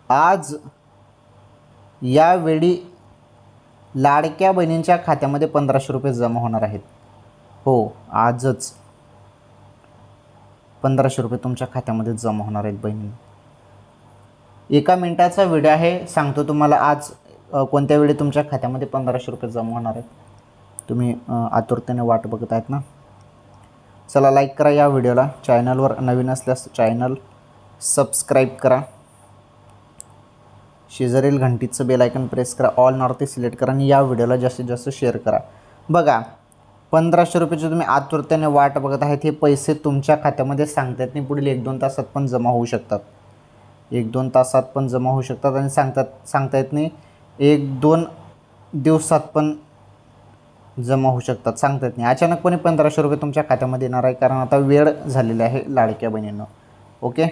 आज यावेळी लाडक्या बहिणींच्या खात्यामध्ये 1500 रुपये जमा होणार आहेत. हो, आजच 1500 रुपये तुमच्या खात्यामध्ये जमा होणार आहेत बहिणी. 1 मिनिटाचा व्हिडिओ आहे, सांगतो तुम्हाला आज कोणत्या वेळी तुमच्या खात्यामध्ये 1500 रुपये जमा होणार आहेत. तुम्ही आतुरतेने वाट बघत आहेत ना. चला लाईक करा या व्हिडिओला. चॅनलवर नवीन असल्यास चॅनल सबस्क्राईब करा. शेजारील घंटीचं बेल आयकन प्रेस करा. ऑल नॉर्थ सिलेक्ट करा आणि या व्हिडिओला जास्तीत जास्त शेअर करा. बघा 1500 रुपयाची तुम्ही आतुरतेने वाट बघत आहेत. हे पैसे तुमच्या खात्यामध्ये सांगता येत नाही, पुढील 1-2 तासात पण जमा होऊ शकतात. 1-2 तासात पण जमा होऊ शकतात आणि सांगता येत नाही 1-2 दिवसात पण जमा होऊ शकतात, सांगता येत नाही. अचानकपणे 1500 रुपये तुमच्या खात्यामध्ये येणार आहे, कारण आता वेळ झालेली आहे लाडक्या बहिणींनो. ओके.